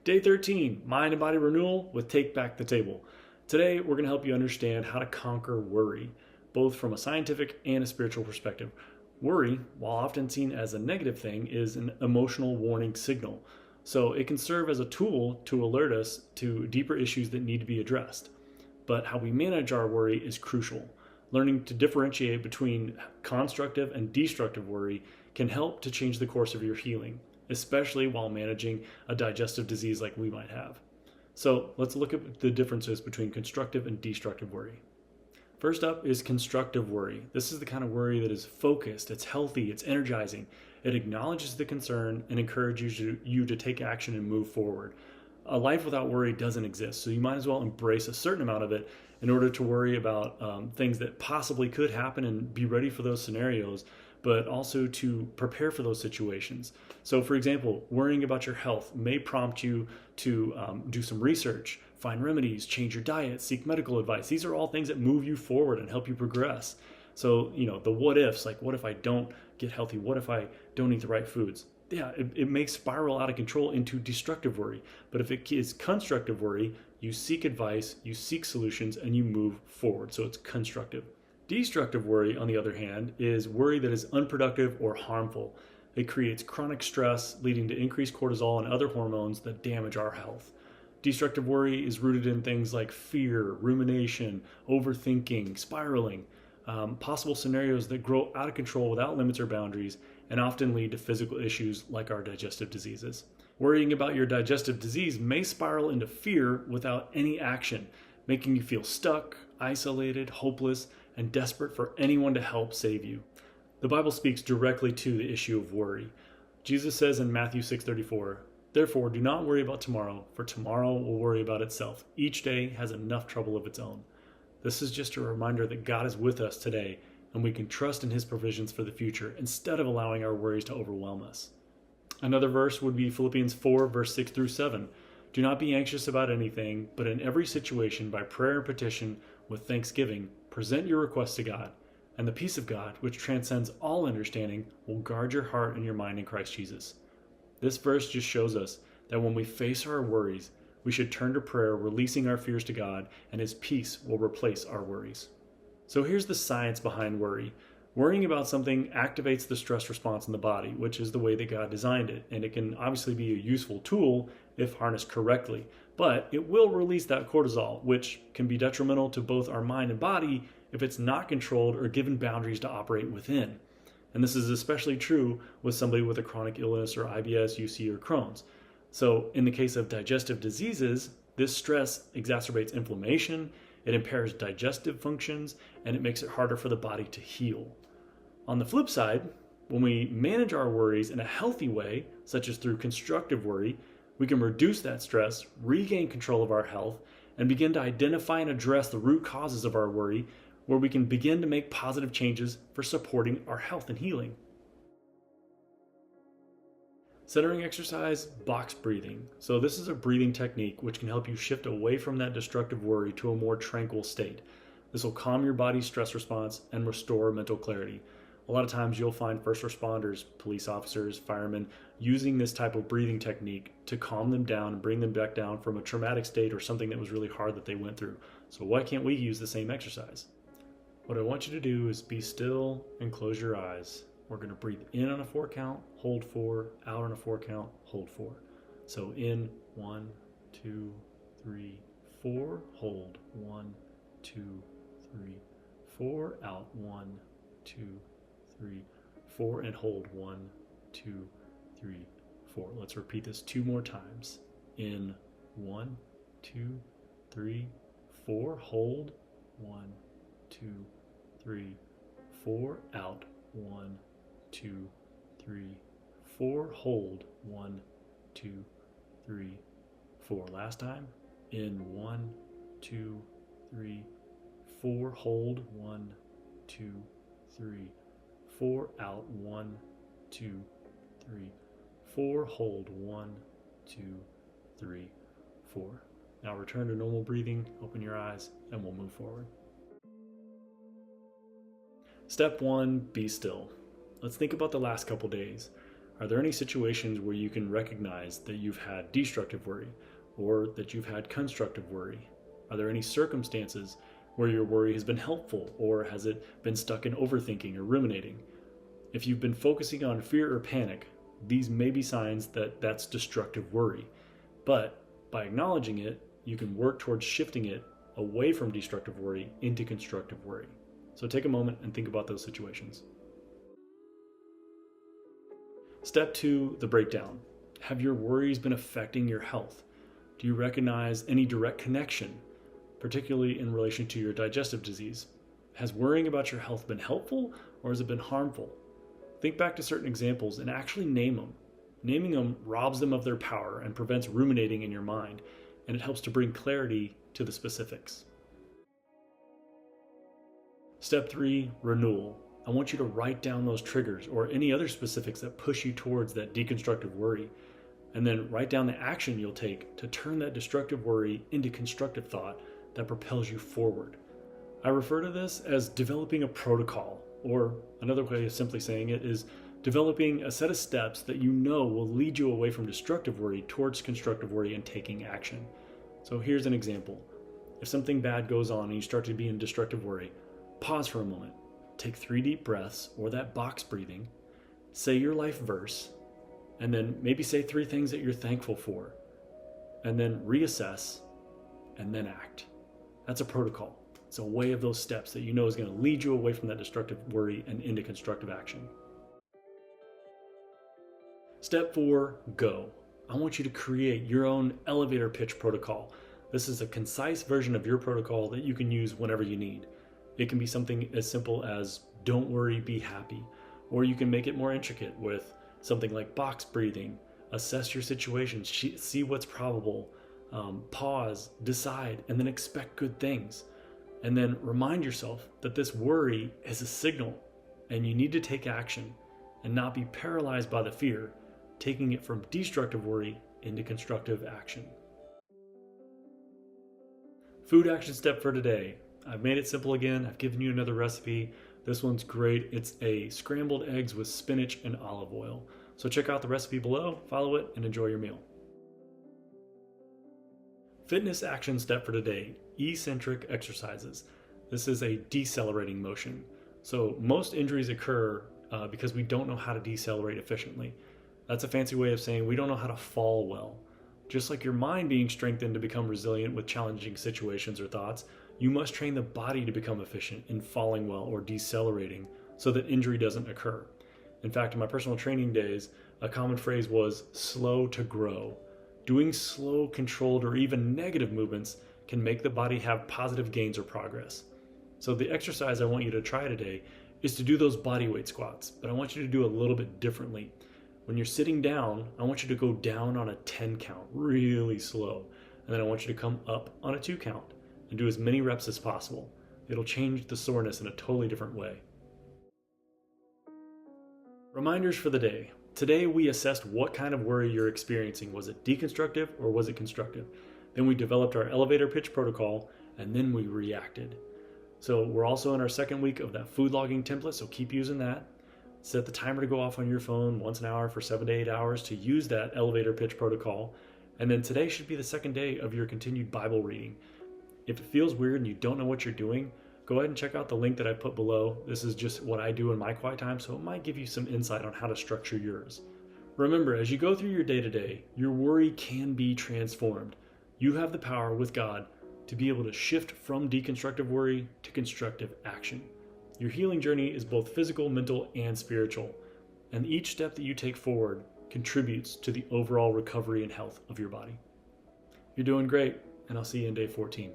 Day 13, Mind and Body Renewal with Take Back the Table. Today, we're going to help you understand how to conquer worry, both from a scientific and a spiritual perspective. Worry, while often seen as a negative thing, is an emotional warning signal. So it can serve as a tool to alert us to deeper issues that need to be addressed. But how we manage our worry is crucial. Learning to differentiate between constructive and destructive worry can help to change the course of your healing, especially while managing a digestive disease like we might have. So let's look at the differences between constructive and destructive worry. First up is constructive worry. This is the kind of worry that is focused, it's healthy, it's energizing. It acknowledges the concern and encourages you to take action and move forward. A life without worry doesn't exist, so you might as well embrace a certain amount of it in order to worry about things that possibly could happen and be ready for those scenarios, but also to prepare for those situations. So for example, worrying about your health may prompt you to do some research, find remedies, change your diet, seek medical advice. These are all things that move you forward and help you progress. So, the what ifs, like what if I don't get healthy? What if I don't eat the right foods? Yeah, it may spiral out of control into destructive worry. But if it is constructive worry, you seek advice, you seek solutions, and you move forward. So it's constructive. Destructive worry, on the other hand, is worry that is unproductive or harmful. It creates chronic stress, leading to increased cortisol and other hormones that damage our health. Destructive worry is rooted in things like fear, rumination, overthinking, spiraling, possible scenarios that grow out of control without limits or boundaries, and often lead to physical issues like our digestive diseases. Worrying about your digestive disease may spiral into fear without any action, making you feel stuck, isolated, hopeless, and desperate for anyone to help save you. The Bible speaks directly to the issue of worry. Jesus says in Matthew 6:34, "Therefore do not worry about tomorrow, for tomorrow will worry about itself. Each day has enough trouble of its own." This is just a reminder that God is with us today, and we can trust in His provisions for the future instead of allowing our worries to overwhelm us. Another verse would be Philippians 4, verse 6 through 7. "Do not be anxious about anything, but in every situation, by prayer and petition, with thanksgiving, present your requests to God, and the peace of God, which transcends all understanding, will guard your heart and your mind in Christ Jesus." This verse just shows us that when we face our worries, we should turn to prayer, releasing our fears to God, and His peace will replace our worries. So here's the science behind worry. Worrying about something activates the stress response in the body, which is the way that God designed it, and it can obviously be a useful tool if harnessed correctly, but it will release that cortisol, which can be detrimental to both our mind and body if it's not controlled or given boundaries to operate within. And this is especially true with somebody with a chronic illness or IBS, UC, or Crohn's. So in the case of digestive diseases, this stress exacerbates inflammation, it impairs digestive functions, and it makes it harder for the body to heal. On the flip side, when we manage our worries in a healthy way, such as through constructive worry, we can reduce that stress, regain control of our health, and begin to identify and address the root causes of our worry, where we can begin to make positive changes for supporting our health and healing. Centering exercise, box breathing. So this is a breathing technique which can help you shift away from that destructive worry to a more tranquil state. This will calm your body's stress response and restore mental clarity. A lot of times you'll find first responders, police officers, firemen using this type of breathing technique to calm them down and bring them back down from a traumatic state or something that was really hard that they went through. So why can't we use the same exercise? What I want you to do is be still and close your eyes. We're going to breathe in on a 4 count, hold 4, out on a 4 count, hold 4. So in 1, 2, 3, 4, hold 1, 2, 3, 4, out 1, 2, 3, 4, and hold 1, 2, 3, 4. Let's repeat this 2 more times. In 1, 2, 3, 4, hold 1, 2, 3, 4, out 1, 2, 3, 4, hold 1, 2, 3, 4. Last time. In 1, 2, 3, 4, hold 1, 2, 3, 4, out 1, 2, 3, 4, hold 1, 2, 3, 4. Now return to normal breathing, open your eyes, and we'll move forward. Step 1, be still. Let's think about the last couple days. Are there any situations where you can recognize that you've had destructive worry or that you've had constructive worry? Are there any circumstances where your worry has been helpful, or has it been stuck in overthinking or ruminating? If you've been focusing on fear or panic, these may be signs that that's destructive worry. But by acknowledging it, you can work towards shifting it away from destructive worry into constructive worry. So take a moment and think about those situations. Step 2, the breakdown. Have your worries been affecting your health? Do you recognize any direct connection, particularly in relation to your digestive disease? Has worrying about your health been helpful, or has it been harmful? Think back to certain examples and actually name them. Naming them robs them of their power and prevents ruminating in your mind, and it helps to bring clarity to the specifics. Step 3, renewal. I want you to write down those triggers or any other specifics that push you towards that deconstructive worry, and then write down the action you'll take to turn that destructive worry into constructive thought that propels you forward. I refer to this as developing a protocol, or another way of simply saying it is developing a set of steps that you know will lead you away from destructive worry towards constructive worry and taking action. So here's an example. If something bad goes on and you start to be in destructive worry, pause for a moment, take 3 deep breaths or that box breathing, say your life verse, and then maybe say 3 things that you're thankful for, and then reassess, and then act. That's a protocol. It's a way of those steps that you know is going to lead you away from that destructive worry and into constructive action. Step 4, go. I want you to create your own elevator pitch protocol. This is a concise version of your protocol that you can use whenever you need. It can be something as simple as don't worry, be happy. Or you can make it more intricate with something like box breathing, assess your situation, see what's probable, pause, decide, and then expect good things. And then remind yourself that this worry is a signal and you need to take action and not be paralyzed by the fear, taking it from destructive worry into constructive action. Food action step for today. I've made it simple again. I've given you another recipe. This one's great. It's a scrambled eggs with spinach and olive oil. So check out the recipe below, follow it, and enjoy your meal. Fitness action step for today, eccentric exercises. This is a decelerating motion. So most injuries occur because we don't know how to decelerate efficiently. That's a fancy way of saying we don't know how to fall well. Just like your mind being strengthened to become resilient with challenging situations or thoughts, you must train the body to become efficient in falling well or decelerating so that injury doesn't occur. In fact, in my personal training days, a common phrase was slow to grow. Doing slow, controlled, or even negative movements can make the body have positive gains or progress. So the exercise I want you to try today is to do those body weight squats, but I want you to do a little bit differently. When you're sitting down, I want you to go down on a 10 count, really slow. And then I want you to come up on a 2 count and do as many reps as possible. It'll change the soreness in a totally different way. Reminders for the day. Today we assessed what kind of worry you're experiencing. Was it deconstructive or was it constructive? Then we developed our elevator pitch protocol, and then we reacted. So we're also in our second week of that food logging template, so keep using that. Set the timer to go off on your phone once an hour for 7 to 8 hours to use that elevator pitch protocol. And then today should be the second day of your continued Bible reading. If it feels weird and you don't know what you're doing, go ahead and check out the link that I put below. This is just what I do in my quiet time, so it might give you some insight on how to structure yours. Remember, as you go through your day-to-day, your worry can be transformed. You have the power with God to be able to shift from deconstructive worry to constructive action. Your healing journey is both physical, mental, and spiritual, and each step that you take forward contributes to the overall recovery and health of your body. You're doing great, and I'll see you in day 14.